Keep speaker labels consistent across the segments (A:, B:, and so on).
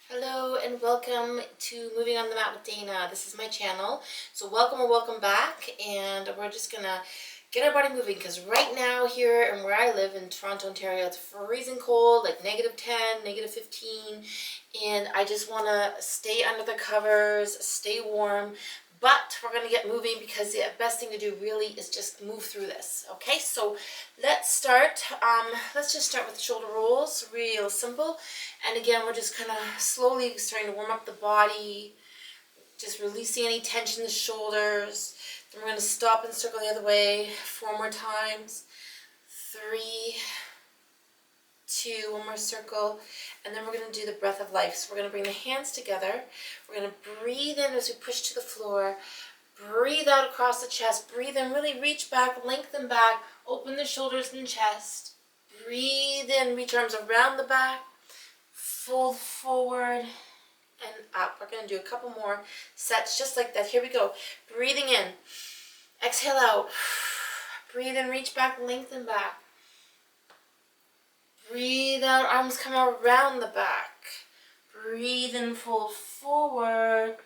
A: Hello and welcome to Moving on the Mat with Dana. This is my channel. So welcome or welcome back, and we're just gonna get our body moving because right now here and where I live in Toronto, Ontario, it's freezing cold, like -10, -15, and I just want to stay under the covers, stay warm. But we're going to get moving because the best thing to do really is just move through this. Okay, so let's start. Let's just start with shoulder rolls, real simple. And again, we're just kind of slowly starting to warm up the body, just releasing any tension in the shoulders. Then we're going to stop and circle the other way 4 more times. 3, 2, one more circle, and then we're going to do the breath of life. So we're going to bring the hands together. We're going to breathe in as we push to the floor. Breathe out across the chest. Breathe in, really reach back, lengthen back, open the shoulders and chest. Breathe in, reach arms around the back, fold forward and up. We're going to do a couple more sets just like that. Here we go. Breathing in. Exhale out. Breathe in, reach back, lengthen back. Breathe out, arms come around the back. Breathe in, fold forward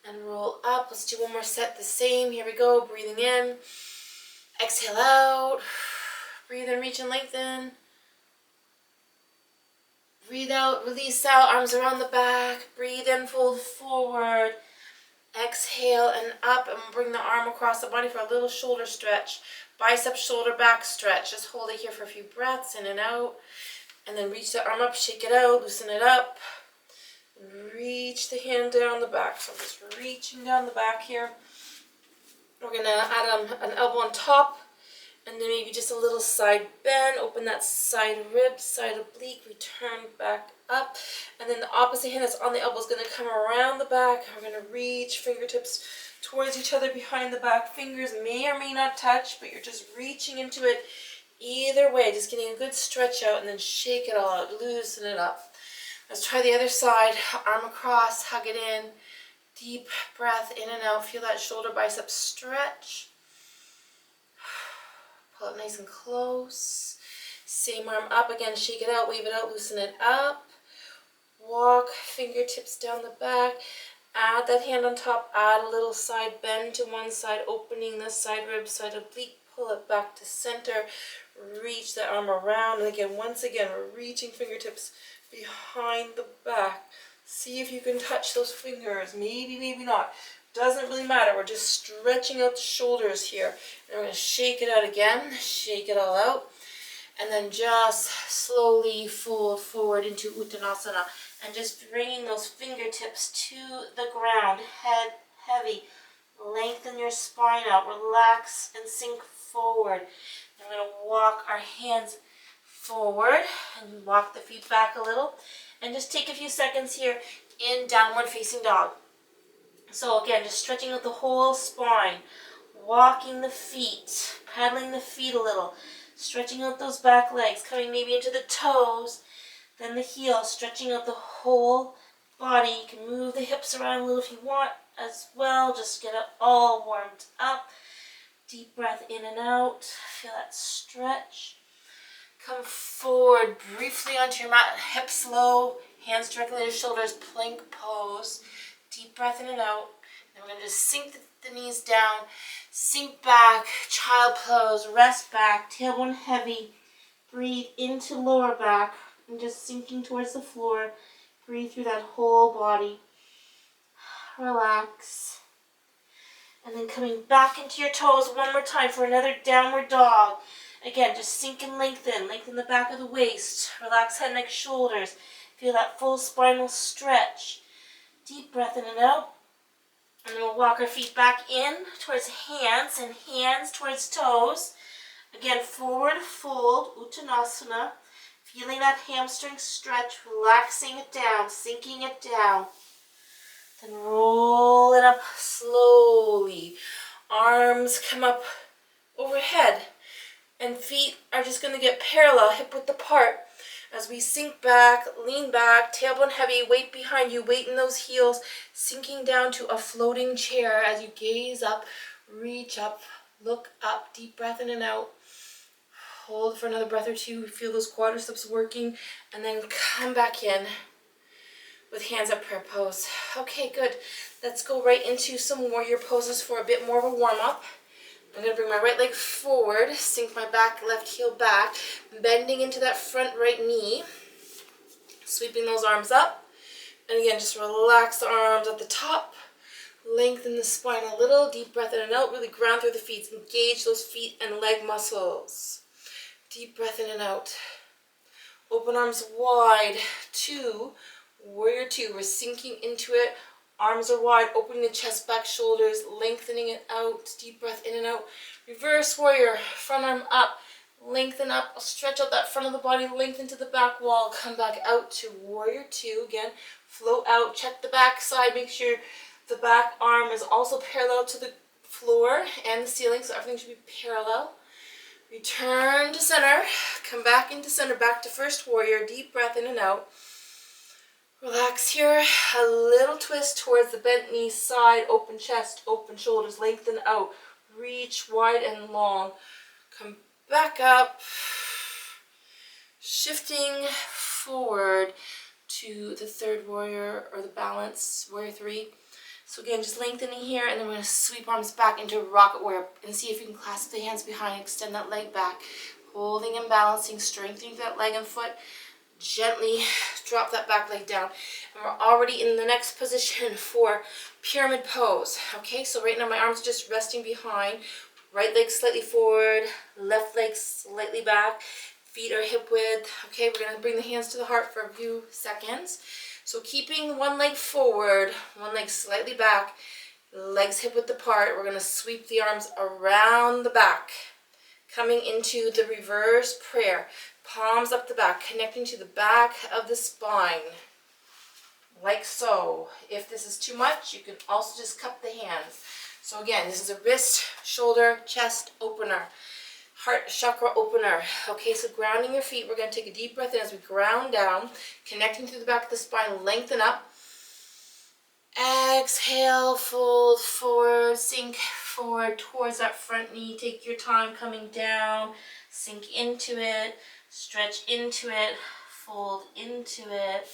A: and roll up. Let's do one more set the same. Here we go. Breathing in. Exhale out. Breathe in, reach and lengthen. Breathe out, release out, arms around the back. Breathe in, fold forward. Exhale and up, and bring the arm across the body for a little shoulder stretch. Bicep, shoulder, back stretch. Just hold it here for a few breaths, in and out. And then reach the arm up, shake it out, loosen it up. Reach the hand down the back. So I'm just reaching down the back here. We're going to add an elbow on top, and then maybe just a little side bend. Open that side rib, side oblique, return back up. And then the opposite hand that's on the elbow is going to come around the back. We're going to reach fingertips towards each other behind the back. Fingers may or may not touch, but you're just reaching into it either way. Just getting a good stretch out, and then shake it all out. Loosen it up. Let's try the other side. Arm across, hug it in. Deep breath in and out. Feel that shoulder bicep stretch. Pull it nice and close. Same arm up again. Shake it out, wave it out, loosen it up. Walk fingertips down the back. Add that hand on top. Add a little side bend to one side, opening the side rib, side oblique. Pull it back to center. Reach the arm around. And again, once again, we're reaching fingertips behind the back. See if you can touch those fingers. Maybe, maybe not. Doesn't really matter. We're just stretching out the shoulders here. And we're going to shake it out again. Shake it all out. And then just slowly fold forward into Uttanasana. And just bringing those fingertips to the ground. Head heavy. Lengthen your spine out. Relax and sink forward. And we're going to walk our hands forward. And walk the feet back a little. And just take a few seconds here in downward facing dog. So again, just stretching out the whole spine, walking the feet, pedaling the feet a little, stretching out those back legs, coming maybe into the toes, then the heels, stretching out the whole body. You can move the hips around a little if you want as well. Just get it all warmed up. Deep breath in and out. Feel that stretch. Come forward briefly onto your mat, hips low, hands directly to your shoulders, plank pose. Deep breath in and out. Then we're going to just sink the knees down, sink back, child pose, rest back, tailbone heavy. Breathe into lower back and just sinking towards the floor. Breathe through that whole body. Relax. And then coming back into your toes one more time for another downward dog. Again, just sink and lengthen. Lengthen the back of the waist. Relax head, neck, shoulders. Feel that full spinal stretch. Deep breath in and out. And then we'll walk our feet back in towards hands and hands towards toes. Again, forward fold, Uttanasana. Feeling that hamstring stretch, relaxing it down, sinking it down. Then roll it up slowly. Arms come up overhead. And feet are just going to get parallel, hip width apart. As we sink back, lean back, tailbone heavy, weight behind you, weight in those heels, sinking down to a floating chair as you gaze up, reach up, look up, deep breath in and out. Hold for another breath or two, feel those quadriceps working, and then come back in with hands up prayer pose. Okay, good. Let's go right into some warrior poses for a bit more of a warm-up. I'm going to bring my right leg forward, sink my back, left heel back, bending into that front right knee, sweeping those arms up. And again, just relax the arms at the top, lengthen the spine a little, deep breath in and out, really ground through the feet, engage those feet and leg muscles. Deep breath in and out. Open arms wide, 2, warrior 2, we're sinking into it. Arms are wide, opening the chest, back, shoulders, lengthening it out. Deep breath in and out. Reverse warrior, front arm up, lengthen up, stretch out that front of the body, lengthen to the back wall. Come back out to warrior 2. Again, float out, check the back side, make sure the back arm is also parallel to the floor and the ceiling, so everything should be parallel. Return to center, come back into center, back to first warrior, deep breath in and out. Relax here, a little twist towards the bent knee side, open chest, open shoulders, lengthen out, reach wide and long. Come back up, shifting forward to the third warrior or the balance, warrior 3. So again, just lengthening here, and then we're going to sweep arms back into rocket warrior and see if you can clasp the hands behind, extend that leg back, holding and balancing, strengthening that leg and foot. Gently drop that back leg down, and we're already in the next position for pyramid pose. Okay, so right now my arms are just resting behind, right leg slightly forward, left leg slightly back, feet are hip width. Okay, we're going to bring the hands to the heart for a few seconds. So keeping one leg forward, one leg slightly back, legs hip width apart, we're going to sweep the arms around the back, coming into the reverse prayer. Palms up the back, connecting to the back of the spine, like so. If this is too much, you can also just cup the hands. So again, this is a wrist, shoulder, chest opener, heart chakra opener. Okay, so grounding your feet, we're going to take a deep breath in as we ground down, connecting through the back of the spine, lengthen up. Exhale, fold forward, sink forward towards that front knee. Take your time coming down, sink into it. Stretch into it, fold into it,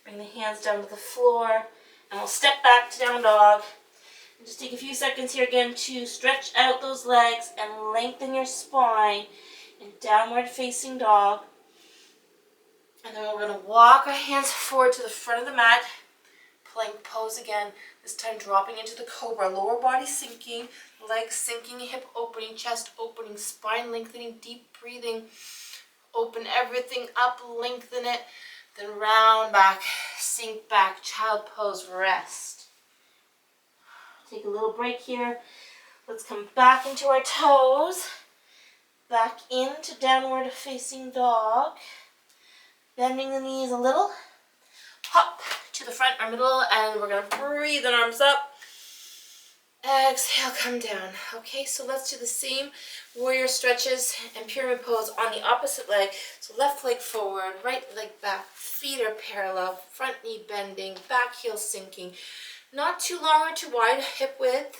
A: bring the hands down to the floor, and we'll step back to down dog. And just take a few seconds here again to stretch out those legs and lengthen your spine in downward facing dog. And then we're going to walk our hands forward to the front of the mat, plank pose again, this time dropping into the Cobra, lower body sinking, legs sinking, hip opening, chest opening, spine lengthening, deep breathing. Open everything up, lengthen it, then round back, sink back, child pose, rest. Take a little break here. Let's come back into our toes, back into downward facing dog, bending the knees a little, hop to the front or middle, and we're going to breathe the arms up. Exhale, come down. Okay, so let's do the same warrior stretches and pyramid pose on the opposite leg. So left leg forward, right leg back, feet are parallel, front knee bending, back heel sinking. Not too long or too wide, hip width.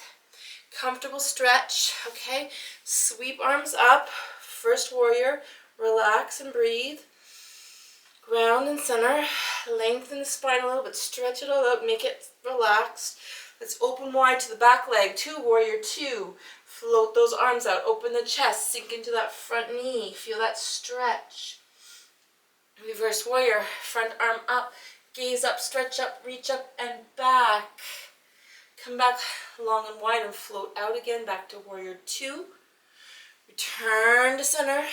A: Comfortable stretch, okay? Sweep arms up, first warrior, relax and breathe. Ground and center, lengthen the spine a little bit, stretch it all out, make it relaxed. Let's open wide to the back leg, 2, warrior 2. Float those arms out, open the chest, sink into that front knee, feel that stretch. Reverse warrior, front arm up, gaze up, stretch up, reach up and back. Come back long and wide and float out again, back to warrior 2. Return to center,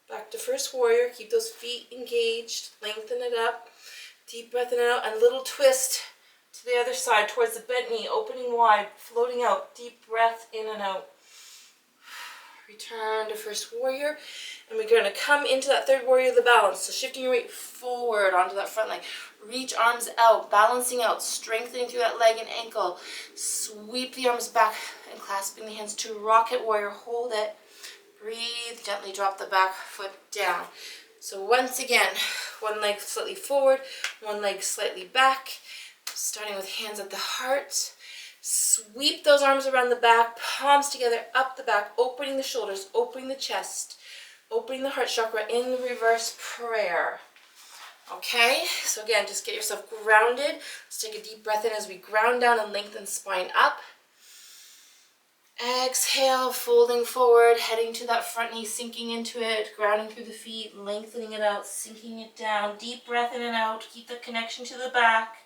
A: back to first warrior, keep those feet engaged, lengthen it up, deep breath in and out, and little twist to the other side towards the bent knee, opening wide, floating out, deep breath in and out. Return to first warrior, and we're going to come into that third warrior of the balance. So shifting your weight forward onto that front leg. Reach arms out, balancing out, strengthening through that leg and ankle. Sweep the arms back and clasping the hands to rocket warrior. Hold it. Breathe, gently drop the back foot down. So once again, one leg slightly forward, one leg slightly back. Starting with hands at the heart. Sweep those arms around the back, palms together, up the back, opening the shoulders, opening the chest, opening the heart chakra in reverse prayer. Okay, so again, just get yourself grounded. Let's take a deep breath in as we ground down and lengthen spine up. Exhale, folding forward, heading to that front knee, sinking into it, grounding through the feet, lengthening it out, sinking it down. Deep breath in and out. Keep the connection to the back.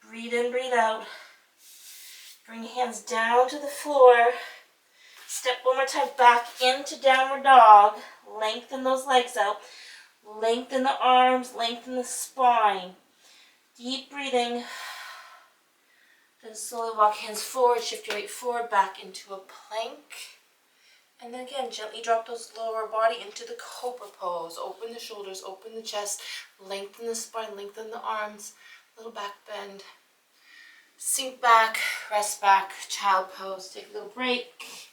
A: Breathe in, breathe out. Bring hands down to the floor. Step one more time back into downward dog. Lengthen those legs out. Lengthen the arms, lengthen the spine. Deep breathing. Then slowly walk hands forward, shift your weight forward, back into a plank. And then again, gently drop those lower body into the Cobra pose. Open the shoulders, open the chest, lengthen the spine, lengthen the arms, little back bend. Sink back, rest back, child pose. Take a little break.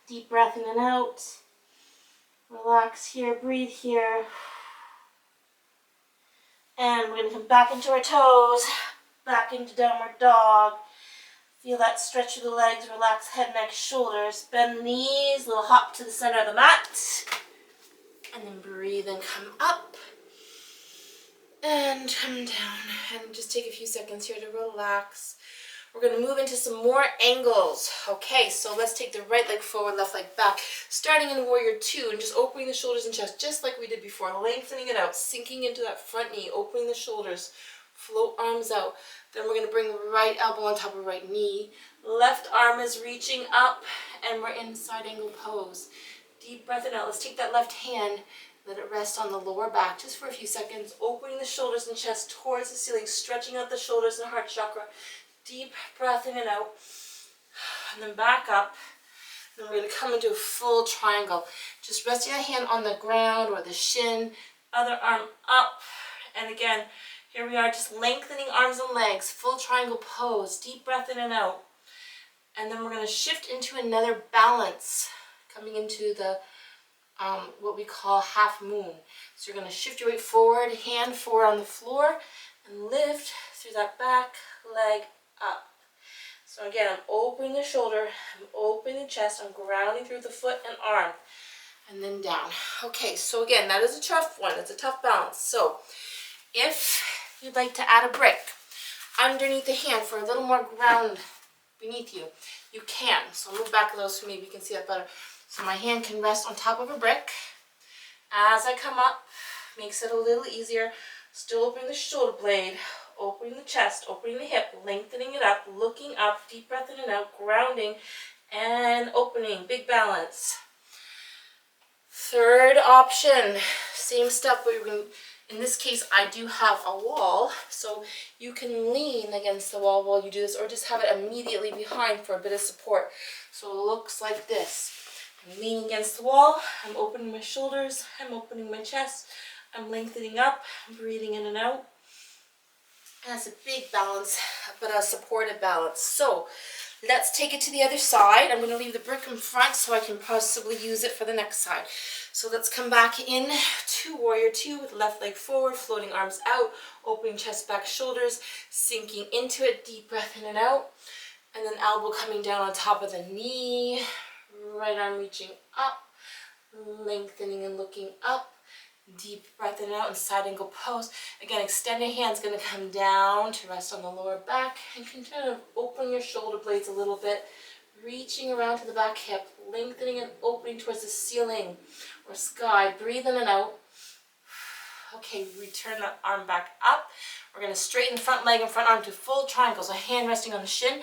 A: Deep breath in and out. Relax here, breathe here. And we're going to come back into our toes, back into downward dog. Feel that stretch of the legs, relax head, neck, shoulders. Bend the knees, little hop to the center of the mat. And then breathe and come up. And come down. And just take a few seconds here to relax. We're going to move into some more angles. Okay, so let's take the right leg forward, left leg back. Starting in Warrior Two and just opening the shoulders and chest just like we did before. Lengthening it out, sinking into that front knee, opening the shoulders. Float arms out. Then we're going to bring right elbow on top of right knee. Left arm is reaching up and we're in side angle pose. Deep breath in out. Let's take that left hand, let it rest on the lower back just for a few seconds. Opening the shoulders and chest towards the ceiling, stretching out the shoulders and heart chakra. Deep breath in and out. And then back up. Then we're going to come into a full triangle. Just resting a hand on the ground or the shin. Other arm up. And again, here we are just lengthening arms and legs. Full triangle pose. Deep breath in and out. And then we're going to shift into another balance. Coming into the what we call half moon. So you're going to shift your weight forward, hand forward on the floor, and lift through that back leg up. So again, I'm opening the shoulder, I'm opening the chest, I'm grounding through the foot and arm, and then down. Okay, so again, that is a tough one. It's a tough balance. So if you'd like to add a brick underneath the hand for a little more ground beneath you, you can. So I'll move back a little so maybe you can see that better. So my hand can rest on top of a brick. As I come up, makes it a little easier. Still opening the shoulder blade, opening the chest, opening the hip, lengthening it up, looking up, deep breath in and out, grounding and opening, big balance. Third option, same step, but in this case I do have a wall, so you can lean against the wall while you do this or just have it immediately behind for a bit of support. So it looks like this. I'm leaning against the wall, I'm opening my shoulders, I'm opening my chest, I'm lengthening up, I'm breathing in and out. And that's a big balance, but a supported balance. So let's take it to the other side. I'm going to leave the brick in front so I can possibly use it for the next side. So let's come back in to Warrior Two with left leg forward, floating arms out, opening chest, back, shoulders, sinking into it, deep breath in and out. And then elbow coming down on top of the knee, right arm reaching up, lengthening and looking up. Deep breath in and out in side angle pose. Again, extended hand's going to come down to rest on the lower back and continue to open your shoulder blades a little bit, reaching around to the back hip, lengthening and opening towards the ceiling or sky. Breathe in and out. Okay, return that arm back up. We're going to straighten the front leg and front arm to full triangles. So hand resting on the shin.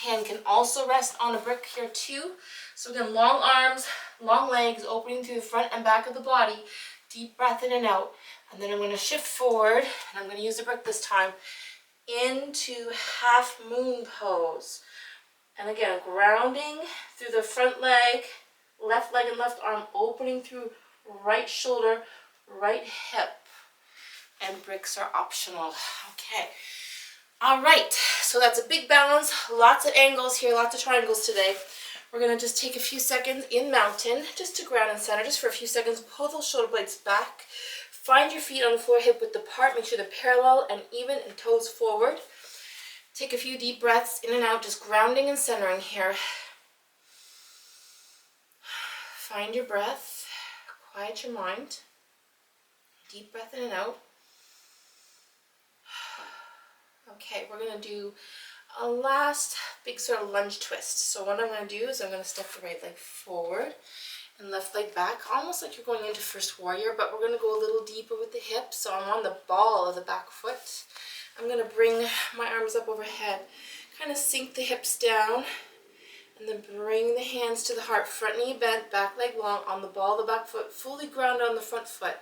A: Hand can also rest on a brick here too. So again, long arms, long legs, opening through the front and back of the body. Deep breath in and out. And then I'm going to shift forward, and I'm going to use the brick this time, into half moon pose. And again, grounding through the front leg and left arm, opening through right shoulder, right hip. And bricks are optional. Okay. All right. So that's a big balance. Lots of angles here, lots of triangles today. We're going to just take a few seconds in mountain, just to ground and center, just for a few seconds. Pull those shoulder blades back. Find your feet on the floor, hip width apart. Make sure they're parallel and even and toes forward. Take a few deep breaths in and out, just grounding and centering here. Find your breath. Quiet your mind. Deep breath in and out. Okay, we're going to do a last big sort of lunge twist. So what I'm going to do is I'm going to step the right leg forward and left leg back, almost like you're going into first warrior, but we're going to go a little deeper with the hips. So I'm on the ball of the back foot. I'm going to bring my arms up overhead, kind of sink the hips down, and then bring the hands to the heart. Front knee bent, back leg long, on the ball of the back foot, fully grounded on the front foot.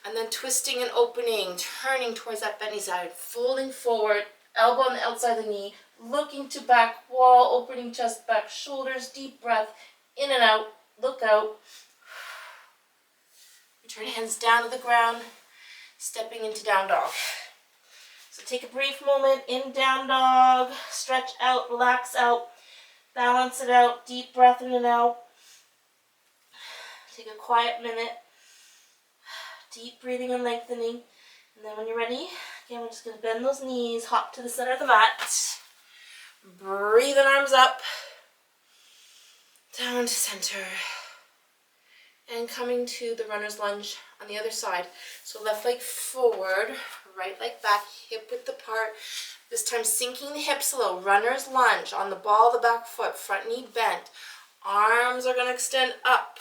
A: And then twisting and opening, turning towards that bent knee side, folding forward, elbow on the outside of the knee, looking to back wall, opening chest back, shoulders, deep breath, in and out, look out. Return hands down to the ground, stepping into down dog. So take a brief moment in down dog, stretch out, relax out, balance it out, deep breath in and out. Take a quiet minute, deep breathing and lengthening. And then when you're ready, again, we're just going to bend those knees, hop to the center of the mat. Breathing arms up, down to center. And coming to the runner's lunge on the other side. So left leg forward, right leg back, hip width apart. This time sinking the hips a little. Runner's lunge on the ball of the back foot, front knee bent. Arms are going to extend up.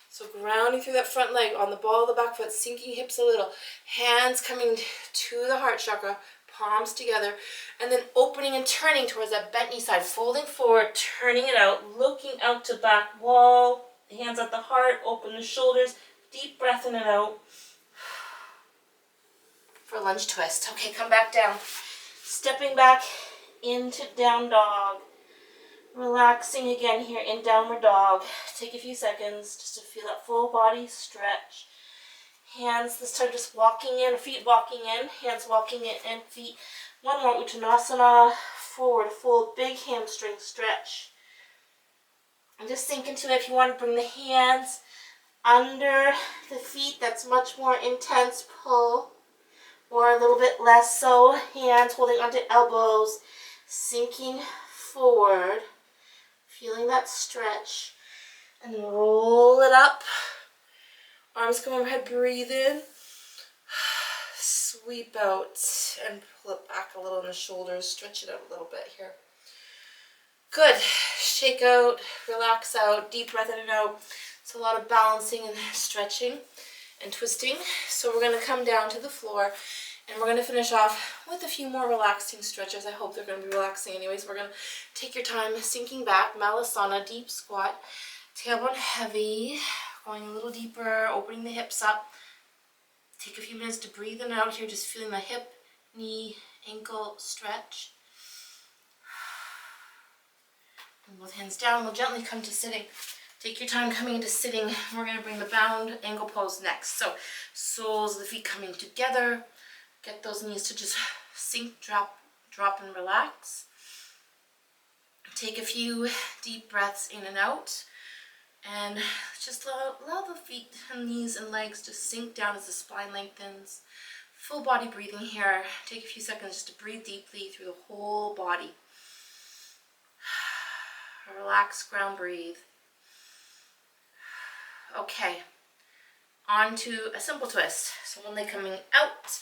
A: So grounding through that front leg on the ball of the back foot, sinking hips a little. Hands coming to the heart chakra, palms together. And then opening and turning towards that bent knee side. Folding forward, turning it out, looking out to back wall. Hands at the heart, open the shoulders, deep breath in and out for lunge twist. Okay, come back down. Stepping back into down dog. Relaxing again here in downward dog. Take a few seconds just to feel that full body stretch. Hands this time just walking in, feet walking in, hands walking in, and feet. One more Uttanasana, forward fold, big hamstring stretch. And just sink into it. If you want to bring the hands under the feet, that's much more intense pull, or a little bit less so. Hands holding onto elbows, sinking forward, feeling that stretch, and then roll it up. Arms come overhead, breathe in, sweep out, and pull it back a little in the shoulders, stretch it out a little bit here. Good. Shake out, relax out, deep breath in and out. It's a lot of balancing and stretching and twisting. So we're going to come down to the floor and we're going to finish off with a few more relaxing stretches. I hope they're going to be relaxing anyways. We're going to take your time sinking back, Malasana, deep squat, tailbone heavy, going a little deeper, opening the hips up. Take a few minutes to breathe in and out here, just feeling the hip, knee, ankle stretch. And both hands down, we'll gently come to sitting. Take your time coming into sitting. We're going to bring the bound ankle pose next. So soles of the feet coming together. Get those knees to just sink, drop, and relax. Take a few deep breaths in and out. And just allow the feet and knees and legs to sink down as the spine lengthens. Full body breathing here. Take a few seconds just to breathe deeply through the whole body. Relax, ground breathe. Okay, on to a simple twist. So one leg coming out,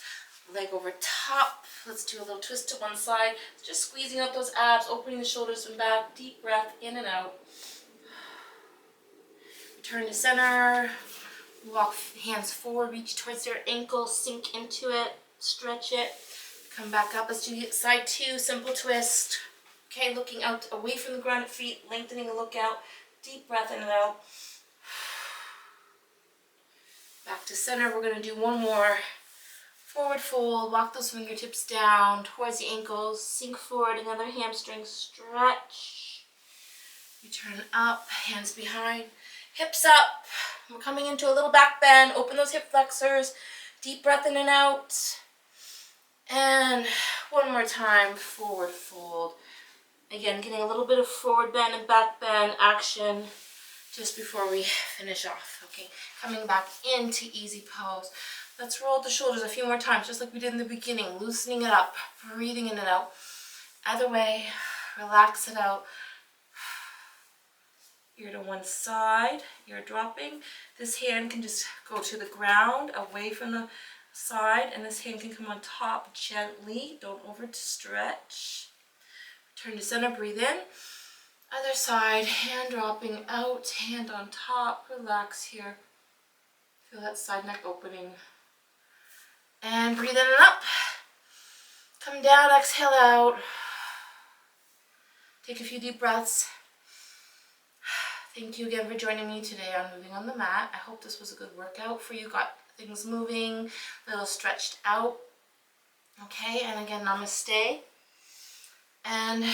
A: leg over top. Let's do a little twist to one side. Just squeezing out those abs, opening the shoulders and back. Deep breath in and out. Return to center. Walk hands forward, reach towards your ankles, sink into it, stretch it. Come back up. Let's do side two, simple twist. Okay, looking out away from the grounded feet, lengthening the look out. Deep breath in and out. Back to center. We're going to do one more. Forward fold. Walk those fingertips down towards the ankles. Sink forward. Another hamstring stretch. Return up. Hands behind. Hips up. We're coming into a little back bend. Open those hip flexors. Deep breath in and out. And one more time. Forward fold. Again, getting a little bit of forward bend and back bend action just before we finish off. Okay, coming back into easy pose. Let's roll the shoulders a few more times, just like we did in the beginning, loosening it up, breathing in and out. Other way, relax it out. ear to one side, ear dropping. This hand can just go to the ground, away from the side, and this hand can come on top gently. Don't overstretch. Turn to center, breathe in. Other side, hand dropping out, hand on top. Relax here. Feel that side neck opening. And breathe in and up. Come down, exhale out. Take a few deep breaths. Thank you again for joining me today on Moving on the Mat. I hope this was a good workout for you. Got things moving, a little stretched out. Okay, and again, namaste. And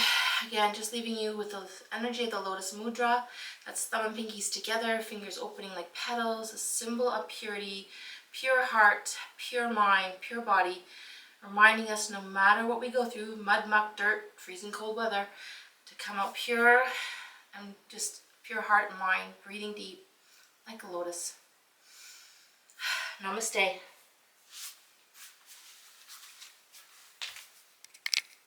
A: again, just leaving you with the energy of the Lotus Mudra. That's thumb and pinkies together, fingers opening like petals, a symbol of purity, pure heart, pure mind, pure body, reminding us no matter what we go through, mud, muck, dirt, freezing cold weather, to come out pure and just pure heart and mind, breathing deep like a lotus. Namaste.